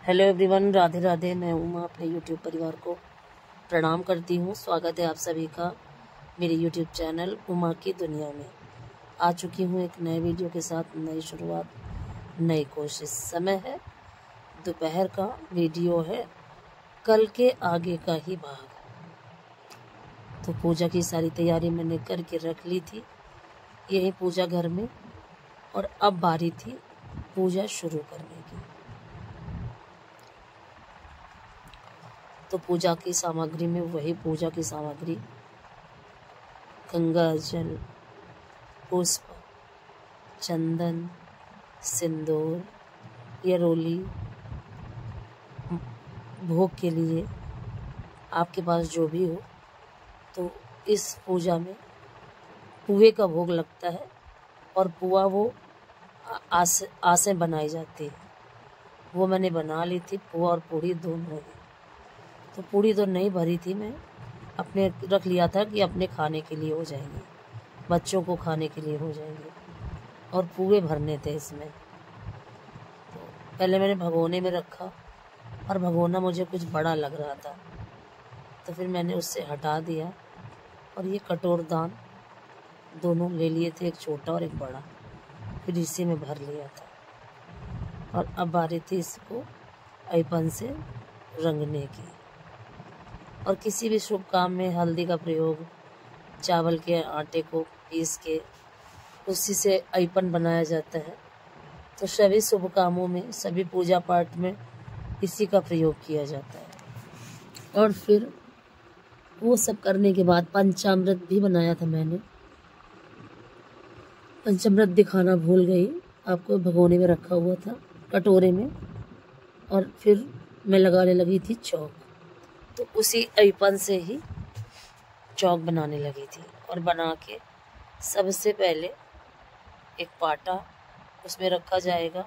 Hello everyone, Radhe Radhe. मैं उमा अपने YouTube परिवार को प्रणाम करती हूँ। स्वागत है आप सभी का मेरे यूट्यूब चैनल उमा की दुनिया में। आ चुकी हूँ एक नए वीडियो के साथ, नई शुरुआत, नई कोशिश। समय है दोपहर का, वीडियो है कल के आगे का ही भाग। तो पूजा की सारी तैयारी मैंने करके रख ली थी यही पूजा घर में, और अब बारी थी पूजा शुरू करने की। तो पूजा की सामग्री में वही पूजा की सामग्री, गंगा जल, पुष्प, चंदन, सिंदूर, यरोली, भोग के लिए आपके पास जो भी हो। तो इस पूजा में पुए का भोग लगता है, और पुआ वो आसें बनाई जाती है, वो मैंने बना ली थी। पुआ और पूड़ी दोनों ही। तो पूड़ी तो नहीं भरी थी, मैं अपने रख लिया था कि अपने खाने के लिए हो जाएंगे, बच्चों को खाने के लिए हो जाएंगे, और पुए भरने थे इसमें। तो पहले मैंने भगोने में रखा, और भगोना मुझे कुछ बड़ा लग रहा था, तो फिर मैंने उससे हटा दिया, और ये कटोरदान दोनों ले लिए थे, एक छोटा और एक बड़ा, फिर इसी में भर लिया था। और अब बारी थी इसको ऐपन से रंगने की। और किसी भी शुभ काम में हल्दी का प्रयोग, चावल के आटे को पीस के उसी से ऐपन बनाया जाता है। तो सभी शुभ कामों में, सभी पूजा पाठ में इसी का प्रयोग किया जाता है। और फिर वो सब करने के बाद पंचामृत भी बनाया था मैंने। पंचामृत दिखाना भूल गई आपको, भगोने में रखा हुआ था कटोरे में। और फिर मैं लगाने लगी थी चौक। तो उसी ऐपन से ही चौक बनाने लगी थी, और बना के सबसे पहले एक पाटा उसमें रखा जाएगा।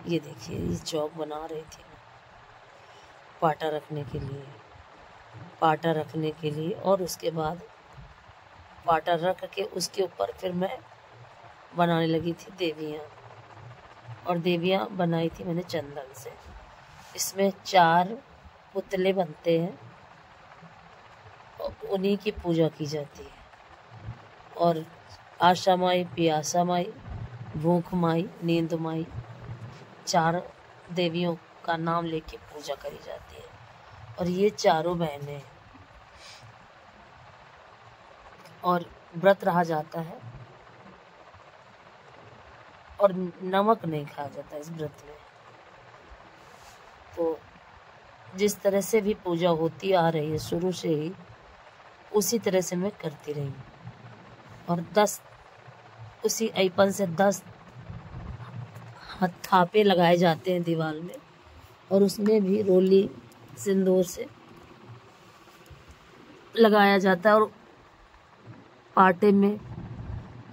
ये देखिए, ये चौक बना रही थी मैं पाटा रखने के लिए। और उसके बाद पाटा रख के उसके ऊपर फिर मैं बनाने लगी थी देवियाँ। और देवियाँ बनाई थी मैंने चंदन से। इसमें 4 पुतले बनते हैं, और उन्हीं की पूजा की जाती है। और आशा माई, पियासा माई, भूख माई, नींद माई, 4 देवियों का नाम लेके पूजा करी जाती है। और ये चारों बहनें हैं, और व्रत रहा जाता है, और नमक नहीं खाया जाता इस व्रत में। तो जिस तरह से भी पूजा होती आ रही है शुरू से ही, उसी तरह से मैं करती रही। और 10 उसी ऐपन से 10 थापे लगाए जाते हैं दीवार में, और उसमें भी रोली सिंदूर से लगाया जाता है। और पाटे में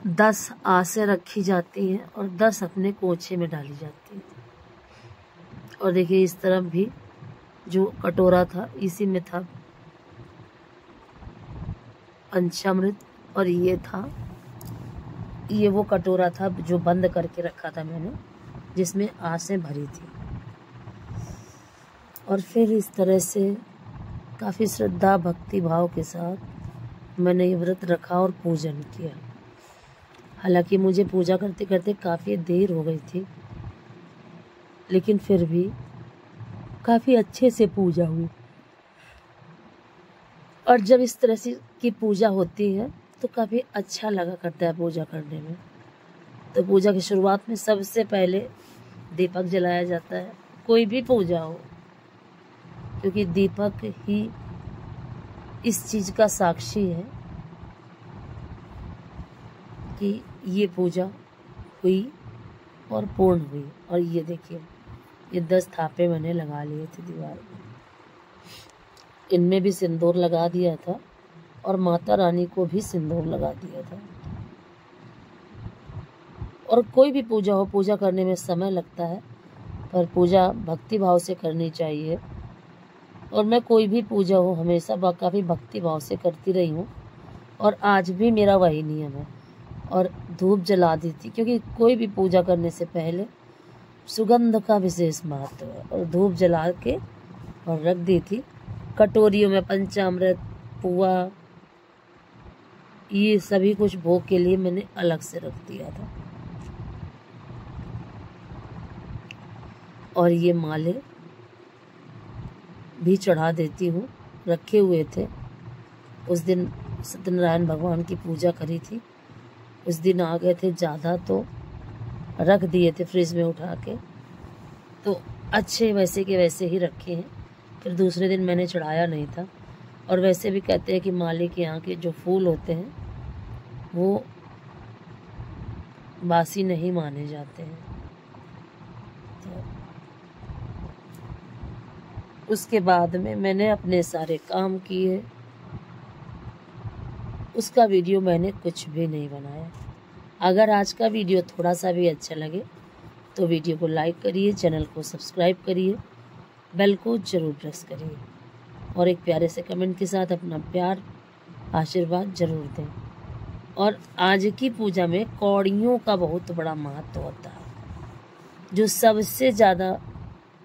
10 आसें रखी जाती हैं, और 10 अपने कोछे में डाली जाती हैं। और देखिए, इस तरफ भी जो कटोरा था, इसी में था पंचामृत, और ये वो कटोरा था जो बंद करके रखा था मैंने, जिसमें आसें भरी थी। और फिर इस तरह से काफ़ी श्रद्धा भक्ति भाव के साथ मैंने ये व्रत रखा और पूजन किया। हालांकि मुझे पूजा करते करते काफ़ी देर हो गई थी, लेकिन फिर भी काफ़ी अच्छे से पूजा हुई। और जब इस तरह से की पूजा होती है तो काफ़ी अच्छा लगा करता है पूजा करने में। तो पूजा की शुरुआत में सबसे पहले दीपक जलाया जाता है, कोई भी पूजा हो, क्योंकि दीपक ही इस चीज़ का साक्षी है कि ये पूजा हुई और पूर्ण हुई। और ये देखिए, ये 10 थापे मैंने लगा लिए थे दीवार में। इनमें भी सिंदूर लगा दिया था, और माता रानी को भी सिंदूर लगा दिया था। और कोई भी पूजा हो, पूजा करने में समय लगता है, पर पूजा भक्ति भाव से करनी चाहिए। और मैं कोई भी पूजा हो हमेशा काफ़ी भक्ति भाव से करती रही हूँ, और आज भी मेरा वही नियम है। और धूप जला दी थी, क्योंकि कोई भी पूजा करने से पहले सुगंध का विशेष महत्व है। और धूप जला के और रख दी थी कटोरियों में। पंचामृत, पुआ, ये सभी कुछ भोग के लिए मैंने अलग से रख दिया था। और ये माले भी चढ़ा देती हूँ, रखे हुए थे। उस दिन सत्यनारायण भगवान की पूजा करी थी, उस दिन आ गए थे ज़्यादा तो रख दिए थे फ्रिज में उठा के, तो अच्छे वैसे के वैसे ही रखे हैं। फिर दूसरे दिन मैंने चढ़ाया नहीं था। और वैसे भी कहते हैं कि माली के यहाँ के जो फूल होते हैं वो बासी नहीं माने जाते हैं। तो उसके बाद में मैंने अपने सारे काम किए। उसका वीडियो मैंने कुछ भी नहीं बनाया। अगर आज का वीडियो थोड़ा सा भी अच्छा लगे तो वीडियो को लाइक करिए, चैनल को सब्सक्राइब करिए, बेल को ज़रूर प्रेस करिए और एक प्यारे से कमेंट के साथ अपना प्यार आशीर्वाद ज़रूर दें। और आज की पूजा में कौड़ियों का बहुत बड़ा महत्व होता है। जो सबसे ज़्यादा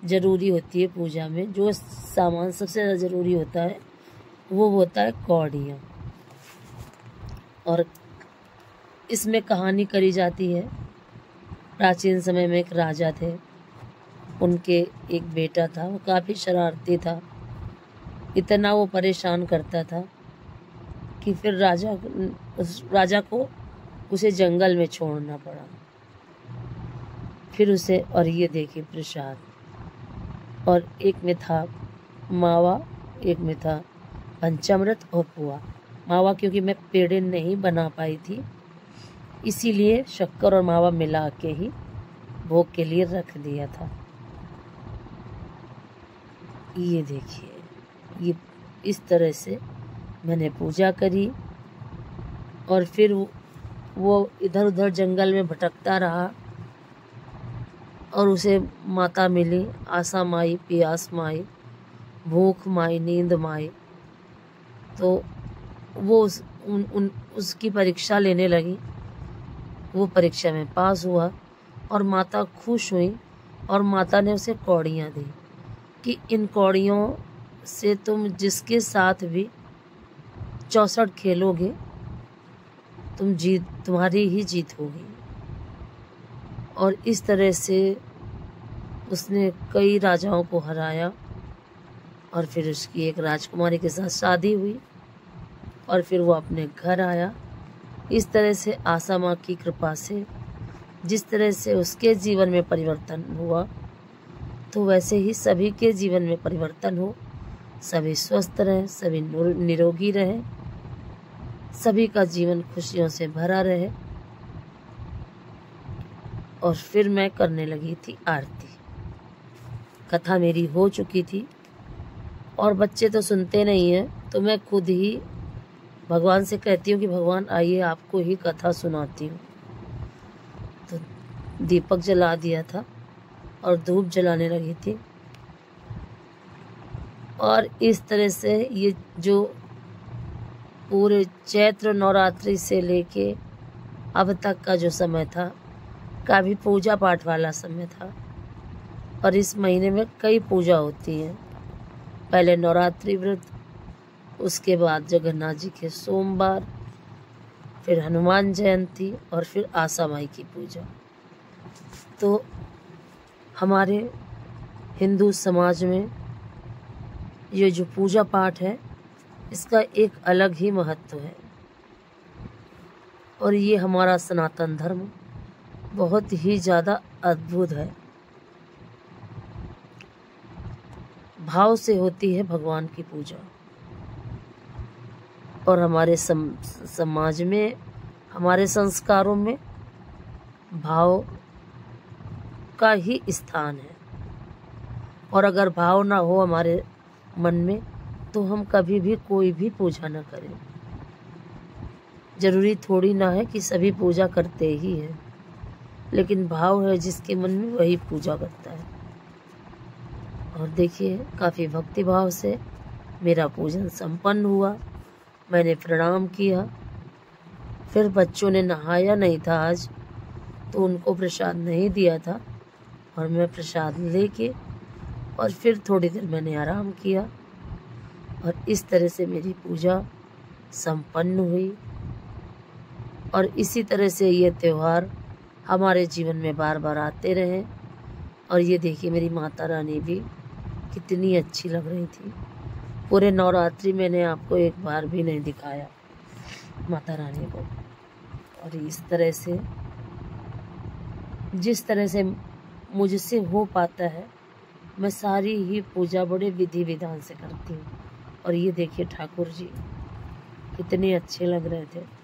ज़रूरी होती है पूजा में, जो सामान सबसे ज़्यादा ज़रूरी होता है वो होता है कौड़ियाँ। और इसमें कहानी करी जाती है। प्राचीन समय में एक राजा थे, उनके एक बेटा था, वो काफ़ी शरारती था। इतना वो परेशान करता था कि फिर राजा को उसे जंगल में छोड़ना पड़ा। फिर उसे, और ये देखिए प्रसाद, और एक में था मावा, एक में था पंचामृत और पुआ। मावा क्योंकि मैं पेड़े नहीं बना पाई थी, इसीलिए शक्कर और मावा मिला के ही भोग के लिए रख दिया था। ये देखिए, ये इस तरह से मैंने पूजा करी। और फिर वो इधर उधर जंगल में भटकता रहा और उसे माता मिली, आशा माई, पियास माई, भूख माई, नींद माई। तो वो उसकी परीक्षा लेने लगी। वो परीक्षा में पास हुआ और माता खुश हुई और माता ने उसे कौड़ियाँ दी कि इन कौड़ियों से तुम जिसके साथ भी 64 खेलोगे तुम्हारी ही जीत होगी। और इस तरह से उसने कई राजाओं को हराया। और फिर उसकी एक राजकुमारी के साथ शादी हुई और फिर वो अपने घर आया। इस तरह से आशा माँ की कृपा से जिस तरह से उसके जीवन में परिवर्तन हुआ, तो वैसे ही सभी के जीवन में परिवर्तन हो। सभी स्वस्थ रहें, सभी निरोगी रहें, सभी का जीवन खुशियों से भरा रहे। और फिर मैं करने लगी थी आरती। कथा मेरी हो चुकी थी और बच्चे तो सुनते नहीं हैं, तो मैं खुद ही भगवान से कहती हूँ कि भगवान आइए आपको ही कथा सुनाती हूँ। तो दीपक जला दिया था और धूप जलाने लगी थी। और इस तरह से ये जो पूरे चैत्र नवरात्रि से लेके अब तक का जो समय था, काफ़ी पूजा पाठ वाला समय था। और इस महीने में कई पूजा होती हैं। पहले नवरात्रि व्रत, उसके बाद जगन्नाथ जी के सोमवार, फिर हनुमान जयंती और फिर आशा माई की पूजा। तो हमारे हिंदू समाज में ये जो पूजा पाठ है, इसका एक अलग ही महत्व है। और ये हमारा सनातन धर्म बहुत ही ज़्यादा अद्भुत है। भाव से होती है भगवान की पूजा। और हमारे समाज में, हमारे संस्कारों में भाव का ही स्थान है। और अगर भाव ना हो हमारे मन में, तो हम कभी भी कोई भी पूजा ना करें। जरूरी थोड़ी ना है कि सभी पूजा करते ही हैं, लेकिन भाव है जिसके मन में, वही पूजा करता है। और देखिए, काफ़ी भक्ति भाव से मेरा पूजन संपन्न हुआ। मैंने प्रणाम किया। फिर बच्चों ने नहाया नहीं था आज, तो उनको प्रसाद नहीं दिया था, और मैं प्रसाद लेके और फिर थोड़ी देर मैंने आराम किया और इस तरह से मेरी पूजा संपन्न हुई। और इसी तरह से ये त्यौहार हमारे जीवन में बार बार आते रहे। और ये देखिए मेरी माता रानी भी कितनी अच्छी लग रही थी। पूरे नवरात्रि मैंने आपको एक बार भी नहीं दिखाया माता रानी को। और इस तरह से जिस तरह से मुझसे हो पाता है मैं सारी ही पूजा बड़े विधि विधान से करती हूँ। और ये देखिए ठाकुर जी कितने अच्छे लग रहे थे।